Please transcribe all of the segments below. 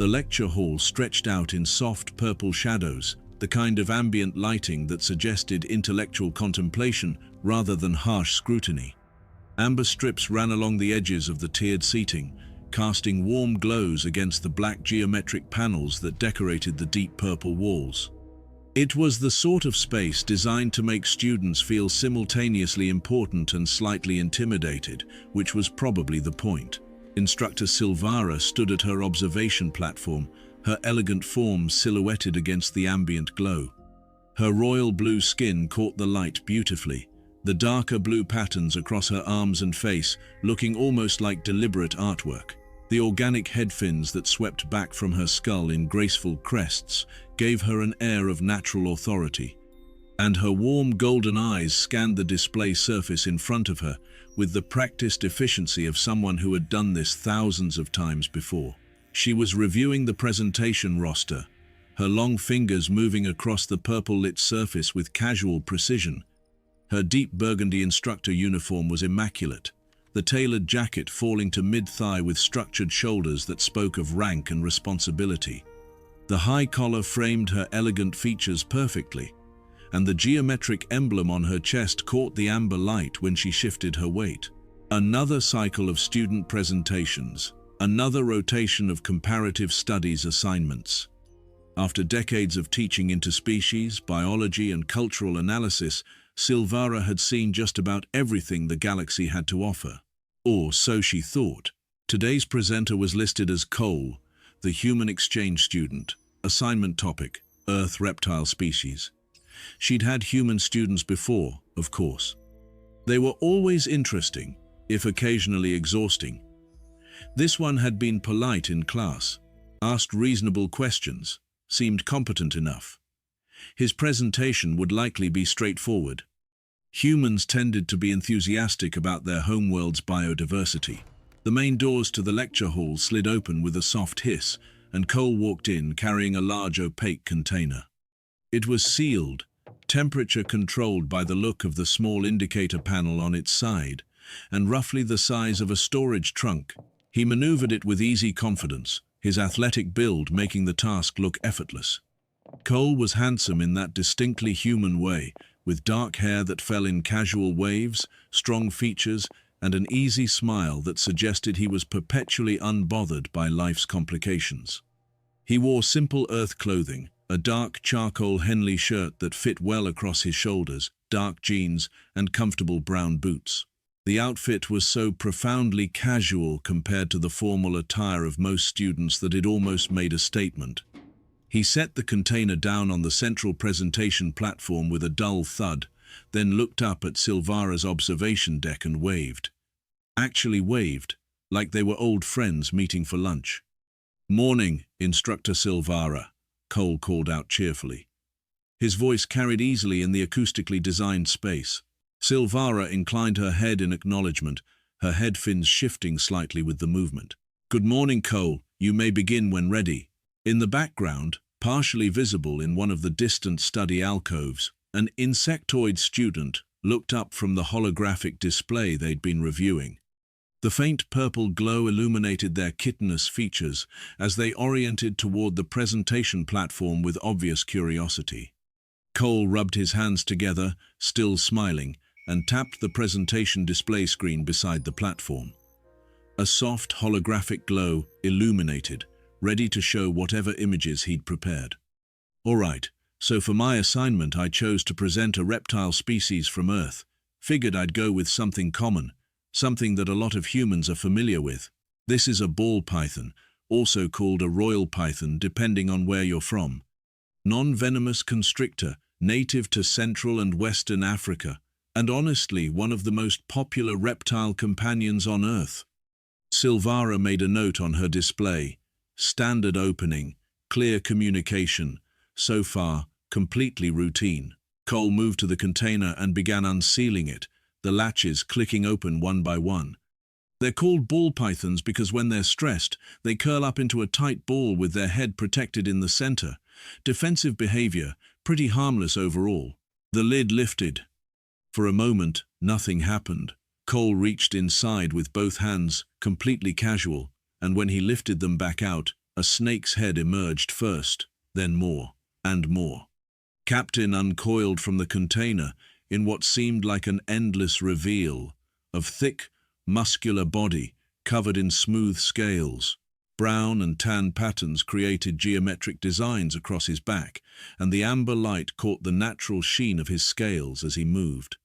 The lecture hall stretched out in soft purple shadows, the kind of ambient lighting that suggested intellectual contemplation rather than harsh scrutiny. Amber strips ran along the edges of the tiered seating, casting warm glows against the black geometric panels that decorated the deep purple walls. It was the sort of space designed to make students feel simultaneously important and slightly intimidated, which was probably the point. Instructor Syl'vara stood at her observation platform, her elegant form silhouetted against the ambient glow. Her royal blue skin caught the light beautifully, the darker blue patterns across her arms and face looking almost like deliberate artwork. The organic head fins that swept back from her skull in graceful crests gave her an air of natural authority, and her warm golden eyes scanned the display surface in front of her with the practiced efficiency of someone who had done this thousands of times before. She was reviewing the presentation roster, her long fingers moving across the purple-lit surface with casual precision. Her deep burgundy instructor uniform was immaculate, the tailored jacket falling to mid-thigh with structured shoulders that spoke of rank and responsibility. The high collar framed her elegant features perfectly, and the geometric emblem on her chest caught the amber light when she shifted her weight. Another cycle of student presentations, another rotation of comparative studies assignments. After decades of teaching interspecies, biology, and cultural analysis, Syl'vara had seen just about everything the galaxy had to offer. Or so she thought. Today's presenter was listed as Cole, the human exchange student. Assignment topic: Earth reptile species. She'd had human students before, of course. They were always interesting, if occasionally exhausting. This one had been polite in class, asked reasonable questions, seemed competent enough. His presentation would likely be straightforward. Humans tended to be enthusiastic about their homeworld's biodiversity. The main doors to the lecture hall slid open with a soft hiss, and Cole walked in carrying a large opaque container. It was sealed, temperature controlled by the look of the small indicator panel on its side, and roughly the size of a storage trunk. He maneuvered it with easy confidence, his athletic build making the task look effortless. Cole was handsome in that distinctly human way, with dark hair that fell in casual waves, strong features, and an easy smile that suggested he was perpetually unbothered by life's complications. He wore simple earth clothing, a dark charcoal Henley shirt that fit well across his shoulders, dark jeans, and comfortable brown boots. The outfit was so profoundly casual compared to the formal attire of most students that it almost made a statement. He set the container down on the central presentation platform with a dull thud, then looked up at Syl'vara's observation deck and waved. Actually waved, like they were old friends meeting for lunch. "Morning, Instructor Syl'vara," Cole called out cheerfully. His voice carried easily in the acoustically designed space. Syl'vara inclined her head in acknowledgement, her head fins shifting slightly with the movement. "Good morning, Cole. You may begin when ready." In the background, partially visible in one of the distant study alcoves, an insectoid student looked up from the holographic display they'd been reviewing. The faint purple glow illuminated their chitinous features as they oriented toward the presentation platform with obvious curiosity. Cole rubbed his hands together, still smiling, and tapped the presentation display screen beside the platform. A soft holographic glow illuminated, ready to show whatever images he'd prepared. "All right, so for my assignment I chose to present a reptile species from Earth. Figured I'd go with something common, something that a lot of humans are familiar with. This is a ball python, also called a royal python depending on where you're from. Non-venomous constrictor, native to Central and Western Africa, and honestly one of the most popular reptile companions on Earth." Syl'vara made a note on her display. Standard opening, clear communication, so far completely routine. Cole moved to the container and began unsealing it, the latches clicking open one by one. They're called ball pythons because when they're stressed, they curl up into a tight ball with their head protected in the center. Defensive behavior, pretty harmless overall. The lid lifted. For a moment, nothing happened. Cole reached inside with both hands, completely casual, and when he lifted them back out, A snake's head emerged first, then more, and more. Captain uncoiled from the container in what seemed like an endless reveal of thick, muscular body covered in smooth scales. Brown and tan patterns created geometric designs across his back, and the amber light caught the natural sheen of his scales as he moved.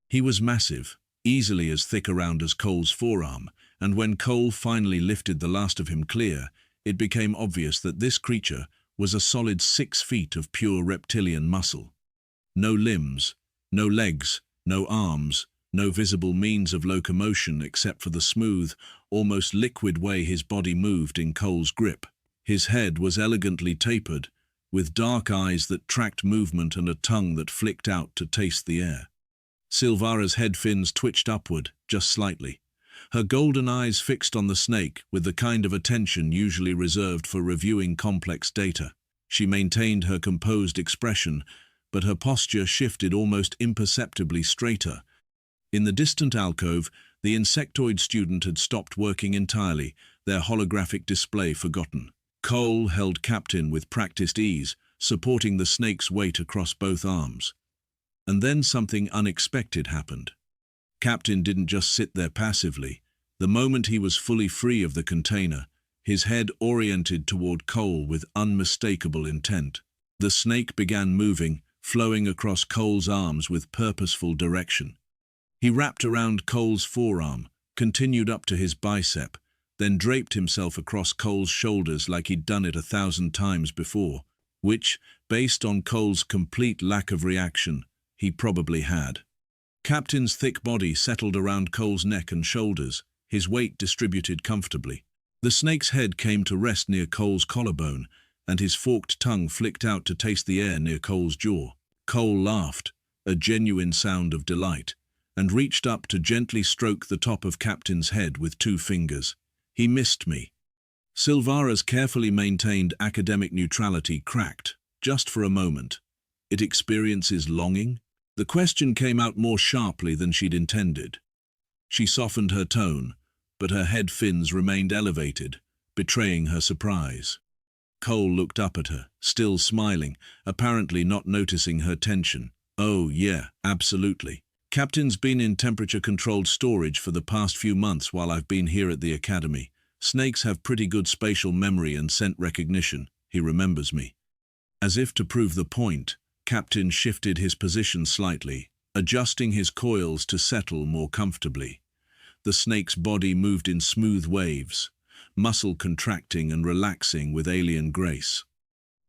He was massive, easily as thick around as Cole's forearm, and when Cole finally lifted the last of him clear, it became obvious that this creature was a solid 6 feet of pure reptilian muscle. No limbs, no legs, no arms, no visible means of locomotion except for the smooth, almost liquid way his body moved in Cole's grip. His head was elegantly tapered, with dark eyes that tracked movement and a tongue that flicked out to taste the air. Syl'vara's head fins twitched upward, just slightly. Her golden eyes fixed on the snake with the kind of attention usually reserved for reviewing complex data. She maintained her composed expression, but her posture shifted almost imperceptibly straighter. In the distant alcove, the insectoid student had stopped working entirely, their holographic display forgotten. Cole held Captain with practiced ease, supporting the snake's weight across both arms. And then something unexpected happened. Captain didn't just sit there passively. The moment he was fully free of the container, his head oriented toward Cole with unmistakable intent. The snake began moving, flowing across Cole's arms with purposeful direction. He wrapped around Cole's forearm, continued up to his bicep, then draped himself across Cole's shoulders like he'd done it 1,000 times before, which, based on Cole's complete lack of reaction, he probably had. Captain's thick body settled around Cole's neck and shoulders, his weight distributed comfortably. The snake's head came to rest near Cole's collarbone, and his forked tongue flicked out to taste the air near Cole's jaw. Cole laughed, a genuine sound of delight, and reached up to gently stroke the top of Captain's head with 2 fingers. He missed me. Syl'vara's carefully maintained academic neutrality cracked, just for a moment. It experiences longing? The question came out more sharply than she'd intended. She softened her tone, but her head fins remained elevated, betraying her surprise. Cole looked up at her, still smiling, apparently not noticing her tension. "Oh, yeah, absolutely. Captain's been in temperature-controlled storage for the past few months while I've been here at the academy. Snakes have pretty good spatial memory and scent recognition. He remembers me." As if to prove the point, Captain shifted his position slightly, adjusting his coils to settle more comfortably. The snake's body moved in smooth waves, muscle contracting and relaxing with alien grace.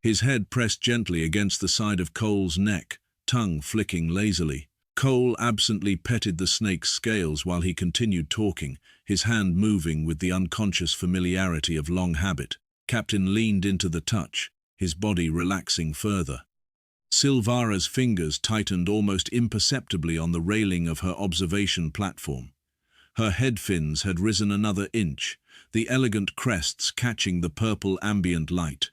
His head pressed gently against the side of Cole's neck, tongue flicking lazily. Cole absently petted the snake's scales while he continued talking, his hand moving with the unconscious familiarity of long habit. Captain leaned into the touch, his body relaxing further. Syl'vara's fingers tightened almost imperceptibly on the railing of her observation platform. Her head fins had risen another inch, the elegant crests catching the purple ambient light.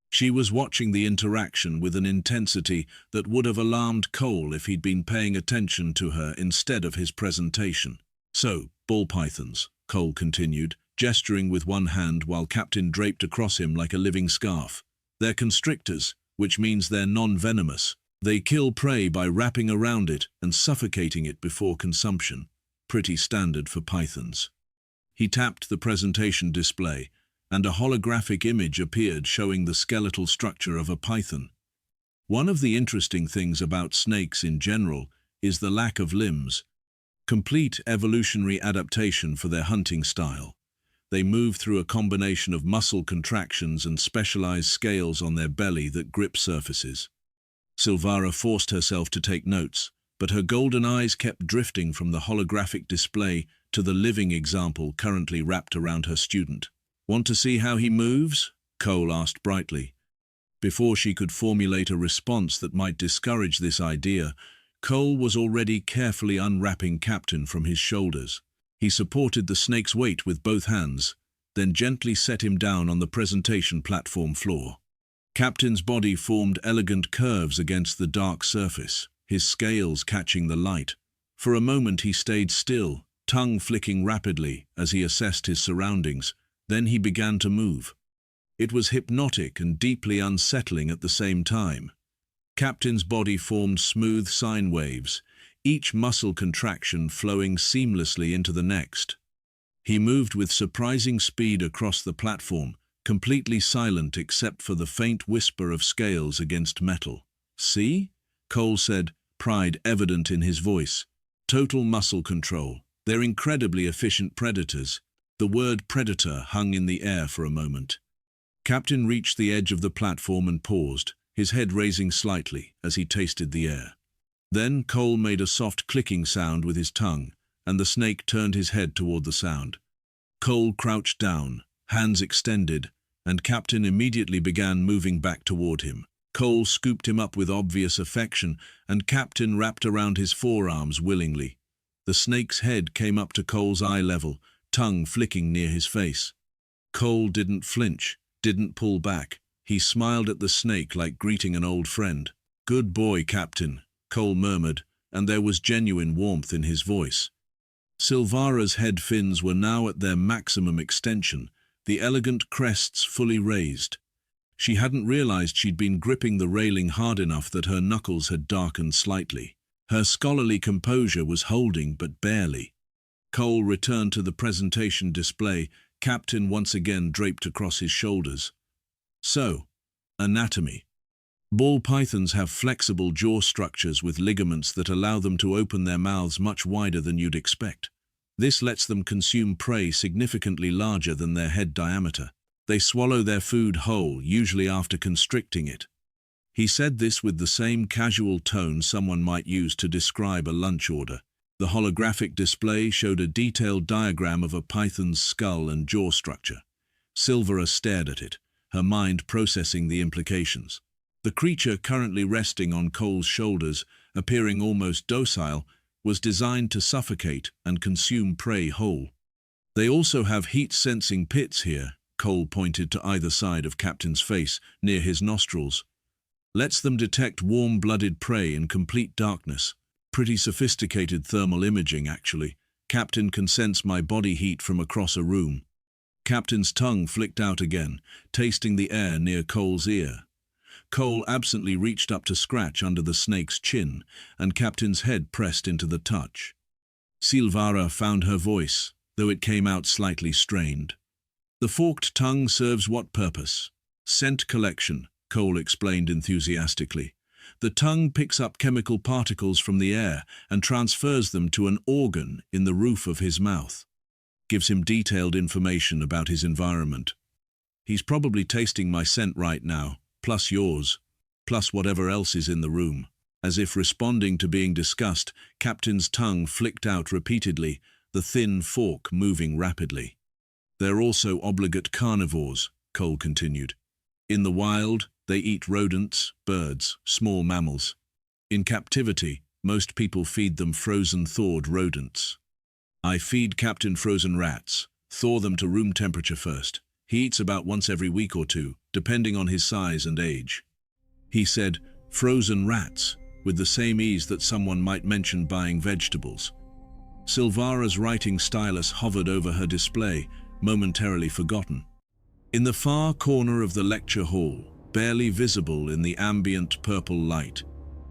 She was watching the interaction with an intensity that would have alarmed Cole if he'd been paying attention to her instead of his presentation. "So, ball pythons," Cole continued, gesturing with one hand while Captain draped across him like a living scarf. "They're constrictors, which means they're non-venomous. They kill prey by wrapping around it and suffocating it before consumption. Pretty standard for pythons." He tapped the presentation display, and a holographic image appeared showing the skeletal structure of a python. One of the interesting things about snakes in general is the lack of limbs. Complete evolutionary adaptation for their hunting style. They move through a combination of muscle contractions and specialized scales on their belly that grip surfaces. Syl'vara forced herself to take notes, but her golden eyes kept drifting from the holographic display to the living example currently wrapped around her student. "Want to see how he moves?" Cole asked brightly. Before she could formulate a response that might discourage this idea, Cole was already carefully unwrapping Captain from his shoulders. He supported the snake's weight with both hands, then gently set him down on the presentation platform floor. Captain's body formed elegant curves against the dark surface, his scales catching the light. For a moment he stayed still, tongue flicking rapidly as he assessed his surroundings. Then he began to move. It was hypnotic and deeply unsettling at the same time. Captain's body formed smooth sine waves, each muscle contraction flowing seamlessly into the next. He moved with surprising speed across the platform, completely silent except for the faint whisper of scales against metal. "See?" Cole said, pride evident in his voice. "Total muscle control. They're incredibly efficient predators." The word predator hung in the air for a moment. Captain reached the edge of the platform and paused, his head raising slightly as he tasted the air. Then Cole made a soft clicking sound with his tongue, and the snake turned his head toward the sound. Cole crouched down, hands extended, and Captain immediately began moving back toward him. Cole scooped him up with obvious affection, and Captain wrapped around his forearms willingly. The snake's head came up to Cole's eye level, tongue flicking near his face. Cole didn't flinch, didn't pull back. He smiled at the snake like greeting an old friend. "Good boy, Captain," Cole murmured, and there was genuine warmth in his voice. Syl'vara's head fins were now at their maximum extension, the elegant crests fully raised. She hadn't realized she'd been gripping the railing hard enough that her knuckles had darkened slightly. Her scholarly composure was holding, but barely. Cole returned to the presentation display, Captain once again draped across his shoulders. "So, anatomy. Ball pythons have flexible jaw structures with ligaments that allow them to open their mouths much wider than you'd expect. This lets them consume prey significantly larger than their head diameter. They swallow their food whole, usually after constricting it." He said this with the same casual tone someone might use to describe a lunch order. The holographic display showed a detailed diagram of a python's skull and jaw structure. Syl'vara stared at it, her mind processing the implications. The creature currently resting on Cole's shoulders, appearing almost docile, was designed to suffocate and consume prey whole. "They also have heat-sensing pits here," Cole pointed to either side of Captain's face, near his nostrils. "Lets them detect warm-blooded prey in complete darkness. Pretty sophisticated thermal imaging, actually. Captain can sense my body heat from across a room." Captain's tongue flicked out again, tasting the air near Cole's ear. Cole absently reached up to scratch under the snake's chin, and Captain's head pressed into the touch. Syl'vara found her voice, though it came out slightly strained. "The forked tongue serves what purpose?" "Scent collection," Cole explained enthusiastically. "The tongue picks up chemical particles from the air and transfers them to an organ in the roof of his mouth. Gives him detailed information about his environment. He's probably tasting my scent right now, plus yours, plus whatever else is in the room." As if responding to being discussed, Captain's tongue flicked out repeatedly, the thin fork moving rapidly. "They're also obligate carnivores," Cole continued. "In the wild, they eat rodents, birds, small mammals. In captivity, most people feed them frozen thawed rodents. I feed Captain frozen rats, thaw them to room temperature first. He eats about once every week or two, depending on his size and age." He said, "frozen rats," with the same ease that someone might mention buying vegetables. Syl'vara's writing stylus hovered over her display, momentarily forgotten. In the far corner of the lecture hall, barely visible in the ambient purple light,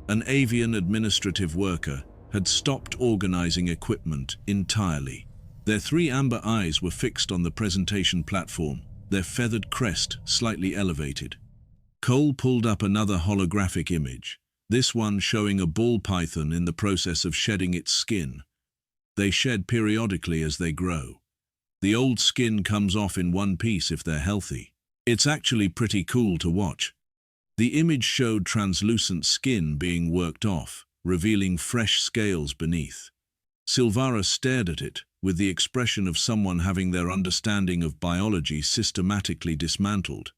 an avian administrative worker had stopped organizing equipment entirely. Their 3 amber eyes were fixed on the presentation platform, their feathered crest slightly elevated. Cole pulled up another holographic image, this one showing a ball python in the process of shedding its skin. They shed periodically as they grow. The old skin comes off in one piece if they're healthy. It's actually pretty cool to watch. The image showed translucent skin being worked off, revealing fresh scales beneath. Syl'vara stared at it, with the expression of someone having their understanding of biology systematically dismantled.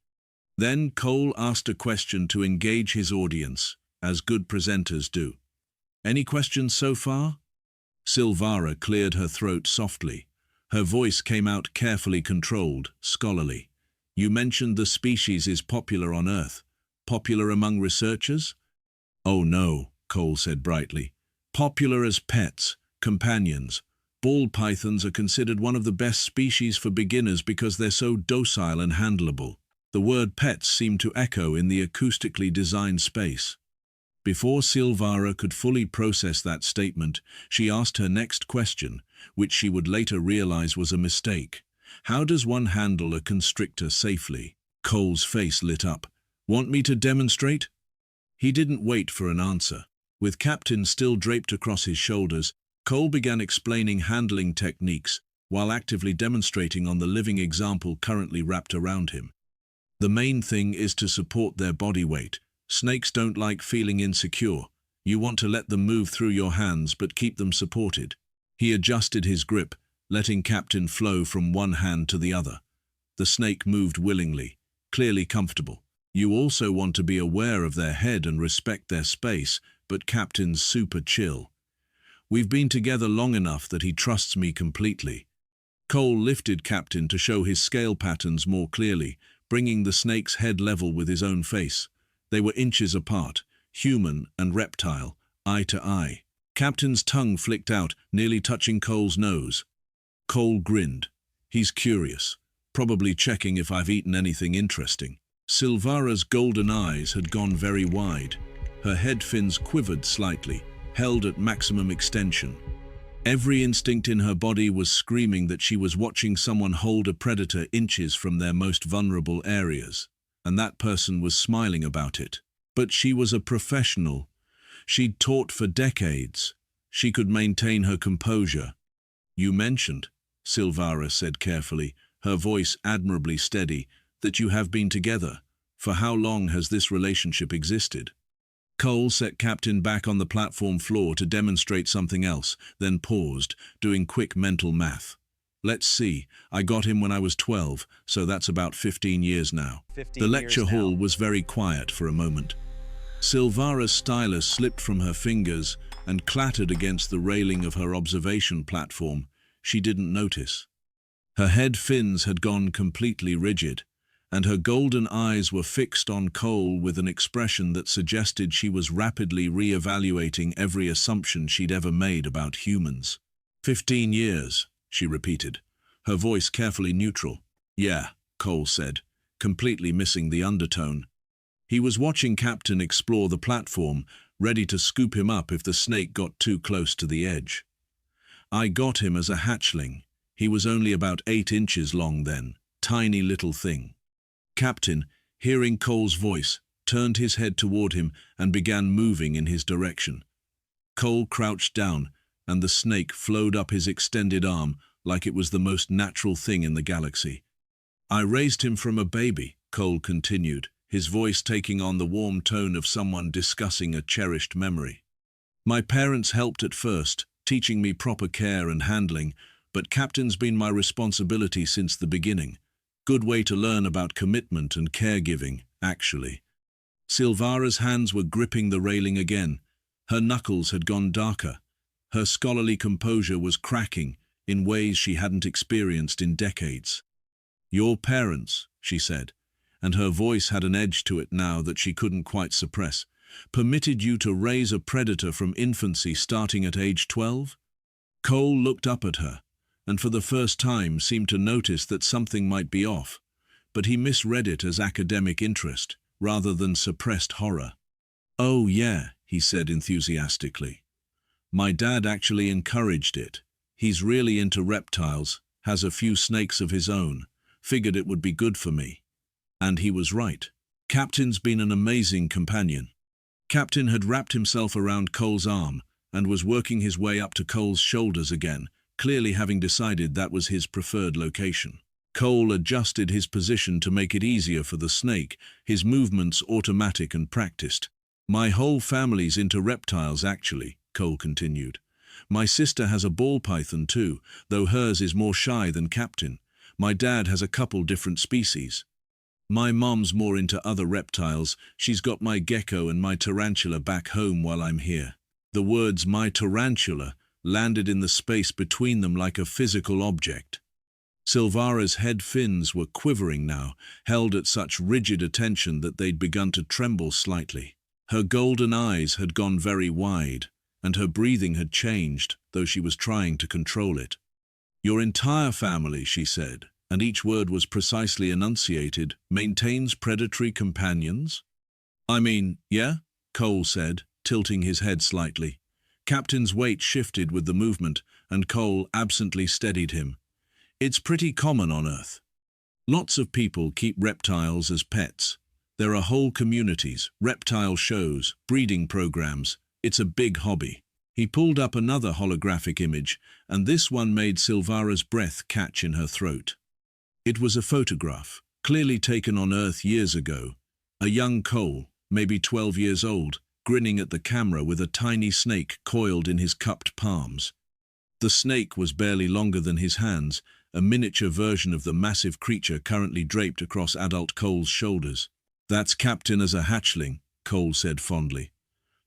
Then Cole asked a question to engage his audience, as good presenters do. "Any questions so far?" Syl'vara cleared her throat softly. Her voice came out carefully controlled, scholarly. "You mentioned the species is popular on Earth. Popular among researchers?" "Oh no," Cole said brightly. "Popular as pets, companions. Ball pythons are considered one of the best species for beginners because they're so docile and handleable. The word pets seemed to echo in the acoustically designed space. Before Syl'vara could fully process that statement, she asked her next question, which she would later realize was a mistake. How does one handle a constrictor safely? Cole's face lit up. Want me to demonstrate? He didn't wait for an answer. With Captain still draped across his shoulders, Cole began explaining handling techniques while actively demonstrating on the living example currently wrapped around him. The main thing is to support their body weight. Snakes don't like feeling insecure. You want to let them move through your hands but keep them supported. He adjusted his grip, letting Captain flow from one hand to the other. The snake moved willingly, clearly comfortable. You also want to be aware of their head and respect their space, but Captain's super chill. We've been together long enough that he trusts me completely. Cole lifted Captain to show his scale patterns more clearly, bringing the snake's head level with his own face. They were inches apart, human and reptile, eye to eye. Captain's tongue flicked out, nearly touching Cole's nose. Cole grinned. He's curious, probably checking if I've eaten anything interesting. Syl'vara's golden eyes had gone very wide. Her head fins quivered slightly, held at maximum extension. Every instinct in her body was screaming that she was watching someone hold a predator inches from their most vulnerable areas, and that person was smiling about it. But she was a professional. She'd taught for decades. She could maintain her composure. You mentioned, Syl'vara said carefully, her voice admirably steady, that you have been together. For how long has this relationship existed? Cole set Captain back on the platform floor to demonstrate something else, then paused, doing quick mental math. Let's see, I got him when I was 12, so that's about 15 years now. The lecture hall was very quiet for a moment. Syl'vara's stylus slipped from her fingers and clattered against the railing of her observation platform. She didn't notice. Her head fins had gone completely rigid, and her golden eyes were fixed on Cole with an expression that suggested she was rapidly re-evaluating every assumption she'd ever made about humans. 15 years, she repeated, her voice carefully neutral. Yeah, Cole said, completely missing the undertone. He was watching Captain explore the platform, ready to scoop him up if the snake got too close to the edge. I got him as a hatchling. He was only about 8 inches long then, tiny little thing. Captain, hearing Cole's voice, turned his head toward him and began moving in his direction. Cole crouched down, and the snake flowed up his extended arm like it was the most natural thing in the galaxy. I raised him from a baby, Cole continued, his voice taking on the warm tone of someone discussing a cherished memory. My parents helped at first, teaching me proper care and handling, but Captain's been my responsibility since the beginning. Good way to learn about commitment and caregiving, actually. Syl'vara's hands were gripping the railing again. Her knuckles had gone darker. Her scholarly composure was cracking in ways she hadn't experienced in decades. Your parents, she said, and her voice had an edge to it now that she couldn't quite suppress, permitted you to raise a predator from infancy starting at age 12? Cole looked up at her, and for the first time seemed to notice that something might be off, but he misread it as academic interest rather than suppressed horror. Oh yeah, he said enthusiastically. My dad actually encouraged it. He's really into reptiles, has a few snakes of his own, figured it would be good for me. And he was right. Captain's been an amazing companion. Captain had wrapped himself around Cole's arm and was working his way up to Cole's shoulders again, clearly having decided that was his preferred location. Cole adjusted his position to make it easier for the snake, his movements automatic and practiced. My whole family's into reptiles actually, Cole continued. My sister has a ball python too, though hers is more shy than Captain. My dad has a couple different species. My mom's more into other reptiles. She's got my gecko and my tarantula back home while I'm here. The words my tarantula landed in the space between them like a physical object. Syl'vara's head fins were quivering now, held at such rigid attention that they'd begun to tremble slightly. Her golden eyes had gone very wide, and her breathing had changed, though she was trying to control it. Your entire family, she said, and each word was precisely enunciated, maintains predatory companions? I mean, yeah, Cole said, tilting his head slightly. Captain's weight shifted with the movement, and Cole absently steadied him. It's pretty common on Earth. Lots of people keep reptiles as pets. There are whole communities, reptile shows, breeding programs. It's a big hobby. He pulled up another holographic image, and this one made Syl'vara's breath catch in her throat. It was a photograph, clearly taken on Earth years ago. A young Cole, maybe 12 years old, grinning at the camera with a tiny snake coiled in his cupped palms. The snake was barely longer than his hands, a miniature version of the massive creature currently draped across adult Cole's shoulders. That's Captain as a hatchling, Cole said fondly.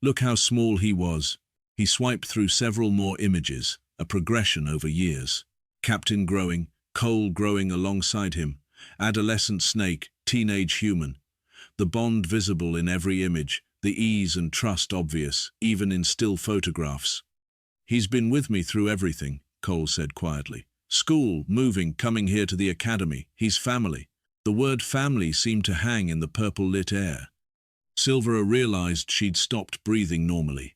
Look how small he was. He swiped through several more images, a progression over years. Captain growing, Cole growing alongside him, adolescent snake, teenage human. The bond visible in every image, the ease and trust obvious, even in still photographs. He's been with me through everything, Cole said quietly. School, moving, coming here to the academy. He's family. The word family seemed to hang in the purple-lit air. Syl'vara realized she'd stopped breathing normally.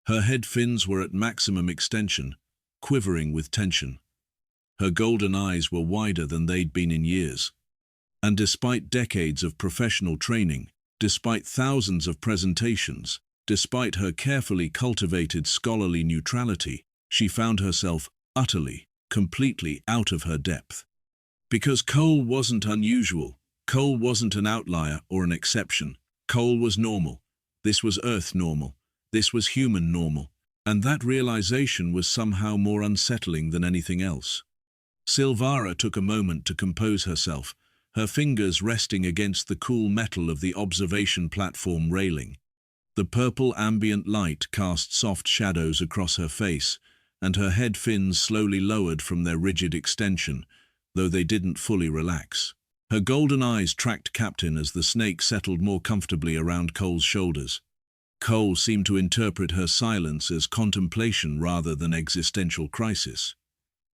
Her head fins were at maximum extension, quivering with tension. Her golden eyes were wider than they'd been in years. And despite decades of professional training, despite thousands of presentations, despite her carefully cultivated scholarly neutrality, she found herself utterly, completely out of her depth. Because Cole wasn't unusual. Cole wasn't an outlier or an exception. Cole was normal. This was Earth normal. This was human normal. And that realization was somehow more unsettling than anything else. Syl'vara took a moment to compose herself, her fingers resting against the cool metal of the observation platform railing. The purple ambient light cast soft shadows across her face, and her head fins slowly lowered from their rigid extension, though they didn't fully relax. Her golden eyes tracked Captain as the snake settled more comfortably around Cole's shoulders. Cole seemed to interpret her silence as contemplation rather than existential crisis.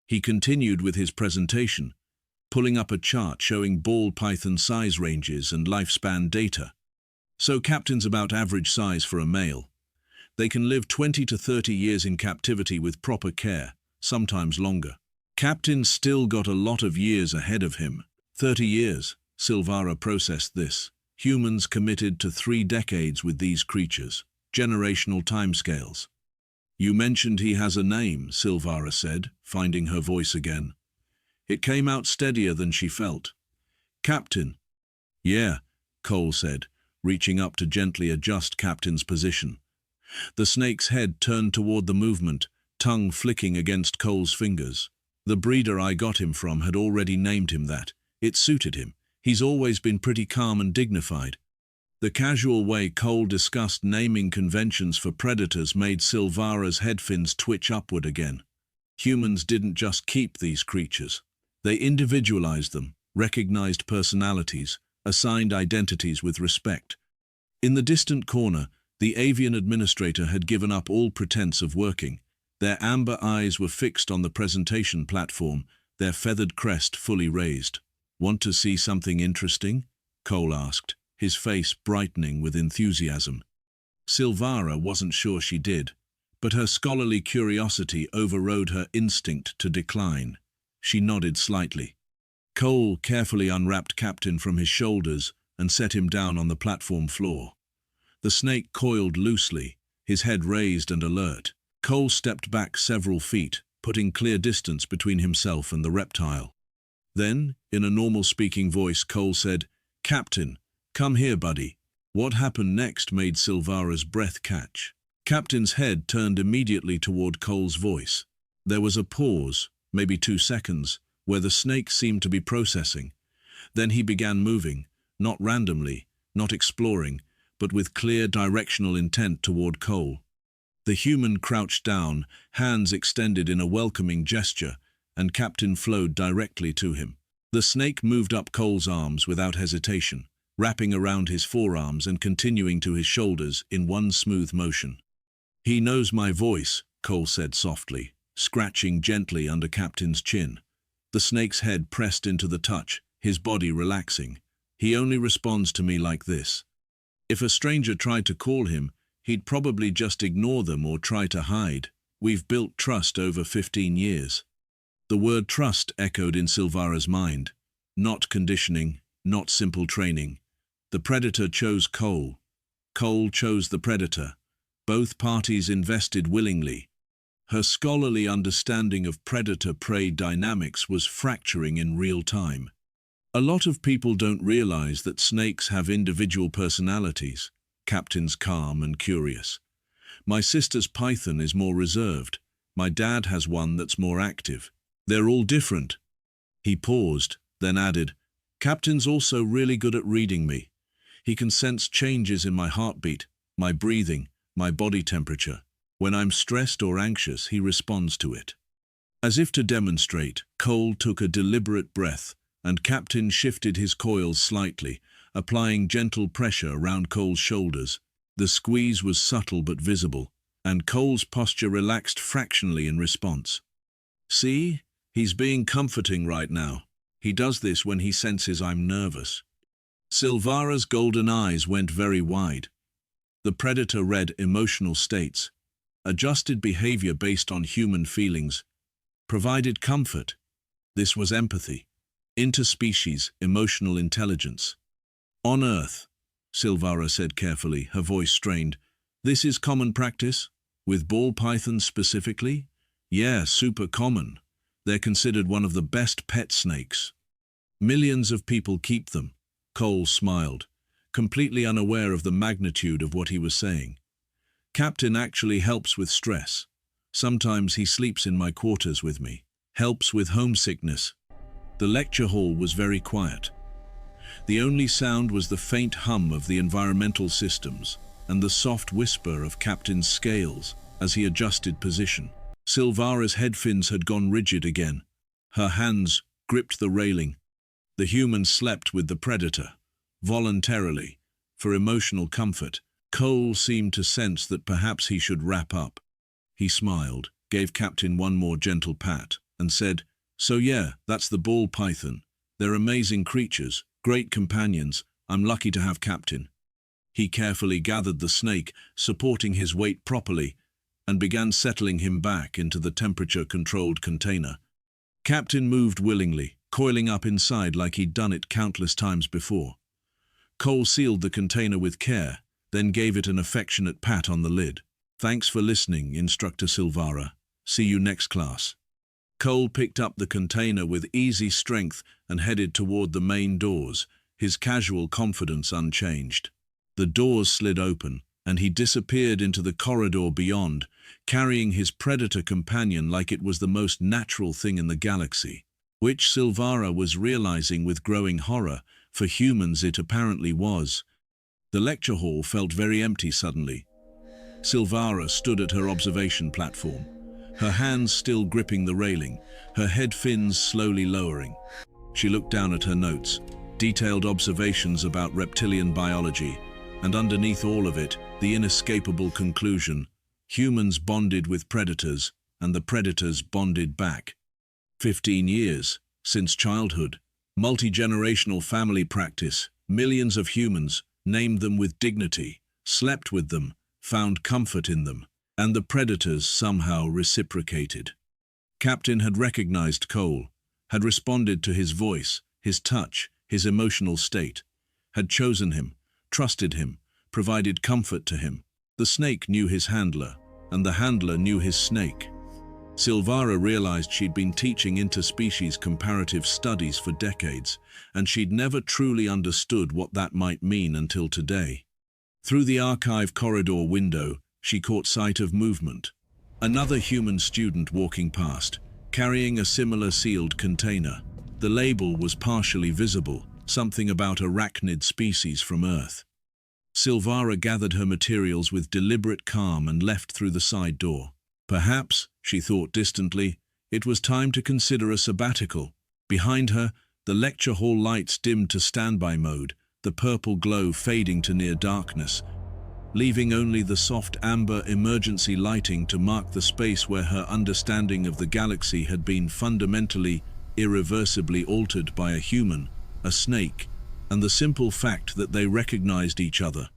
He continued with his presentation, pulling up a chart showing ball python size ranges and lifespan data. So Captain's about average size for a male. They can live 20 to 30 years in captivity with proper care, sometimes longer. Captain's still got a lot of years ahead of him. 30 years, Syl'vara processed this. Humans committed to 3 decades with these creatures. Generational timescales. You mentioned he has a name, Syl'vara said, finding her voice again. It came out steadier than she felt. Captain. Yeah, Cole said, reaching up to gently adjust Captain's position. The snake's head turned toward the movement, tongue flicking against Cole's fingers. The breeder I got him from had already named him that. It suited him. He's always been pretty calm and dignified. The casual way Cole discussed naming conventions for predators made Syl'vara's head fins twitch upward again. Humans didn't just keep these creatures. They individualized them, recognized personalities, assigned identities with respect. In the distant corner, the avian administrator had given up all pretense of working. Their amber eyes were fixed on the presentation platform, their feathered crest fully raised. Want to see something interesting? Cole asked, his face brightening with enthusiasm. Syl'vara wasn't sure she did, but her scholarly curiosity overrode her instinct to decline. She nodded slightly. Cole carefully unwrapped Captain from his shoulders and set him down on the platform floor. The snake coiled loosely, his head raised and alert. Cole stepped back several feet, putting clear distance between himself and the reptile. Then, in a normal-speaking voice, Cole said, Captain, come here, buddy. What happened next made Syl'vara's breath catch. Captain's head turned immediately toward Cole's voice. There was a pause, maybe 2 seconds, where the snake seemed to be processing. Then he began moving, not randomly, not exploring, but with clear directional intent toward Cole. The human crouched down, hands extended in a welcoming gesture, and Captain flowed directly to him. The snake moved up Cole's arms without hesitation, wrapping around his forearms and continuing to his shoulders in one smooth motion. He knows my voice, Cole said softly, scratching gently under Captain's chin. The snake's head pressed into the touch, his body relaxing. He only responds to me like this. If a stranger tried to call him, he'd probably just ignore them or try to hide. We've built trust over 15 years. The word trust echoed in Syl'vara's mind. Not conditioning, not simple training. The predator chose Cole. Cole chose the predator. Both parties invested willingly. Her scholarly understanding of predator-prey dynamics was fracturing in real time. A lot of people don't realize that snakes have individual personalities. Captain's calm and curious. My sister's python is more reserved. My dad has one that's more active. They're all different. He paused, then added, Captain's also really good at reading me. He can sense changes in my heartbeat, my breathing, my body temperature. When I'm stressed or anxious, he responds to it. As if to demonstrate, Cole took a deliberate breath, and Captain shifted his coils slightly, applying gentle pressure around Cole's shoulders. The squeeze was subtle but visible, and Cole's posture relaxed fractionally in response. See? He's being comforting right now. He does this when he senses I'm nervous. Syl'vara's golden eyes went very wide. The predator read emotional states, adjusted behavior based on human feelings, provided comfort. This was empathy. Interspecies, emotional intelligence. On Earth, Syl'vara said carefully, her voice strained, this is common practice? With ball pythons specifically? Yeah, super common. They're considered one of the best pet snakes. Millions of people keep them. Cole smiled, completely unaware of the magnitude of what he was saying. Captain actually helps with stress. Sometimes he sleeps in my quarters with me. Helps with homesickness. The lecture hall was very quiet. The only sound was the faint hum of the environmental systems and the soft whisper of Captain's scales as he adjusted position. Syl'vara's head fins had gone rigid again. Her hands gripped the railing. The human slept with the predator, voluntarily, for emotional comfort. Cole seemed to sense that perhaps he should wrap up. He smiled, gave Captain one more gentle pat, and said, So yeah, that's the ball python. They're amazing creatures, great companions. I'm lucky to have Captain. He carefully gathered the snake, supporting his weight properly, and began settling him back into the temperature-controlled container. Captain moved willingly, coiling up inside like he'd done it countless times before. Cole sealed the container with care, then gave it an affectionate pat on the lid. Thanks for listening, Instructor Syl'vara. See you next class. Cole picked up the container with easy strength and headed toward the main doors, his casual confidence unchanged. The doors slid open, and he disappeared into the corridor beyond, carrying his predator companion like it was the most natural thing in the galaxy, which Syl'vara was realizing with growing horror. For humans it apparently was. The lecture hall felt very empty suddenly. Syl'vara stood at her observation platform, her hands still gripping the railing, her head fins slowly lowering. She looked down at her notes, detailed observations about reptilian biology, and underneath all of it, the inescapable conclusion: humans bonded with predators, and the predators bonded back. 15 years, since childhood, multi-generational family practice, millions of humans, named them with dignity, slept with them, found comfort in them, and the predators somehow reciprocated. Captain had recognized Cole, had responded to his voice, his touch, his emotional state, had chosen him, trusted him, provided comfort to him. The snake knew his handler, and the handler knew his snake. Syl'vara realized she'd been teaching interspecies comparative studies for decades, and she'd never truly understood what that might mean until today. Through the archive corridor window, she caught sight of movement. Another human student walking past, carrying a similar sealed container. The label was partially visible, something about arachnid species from Earth. Syl'vara gathered her materials with deliberate calm and left through the side door. Perhaps, she thought distantly, it was time to consider a sabbatical. Behind her, the lecture hall lights dimmed to standby mode, the purple glow fading to near darkness, leaving only the soft amber emergency lighting to mark the space where her understanding of the galaxy had been fundamentally irreversibly altered by a human, a snake, and the simple fact that they recognized each other.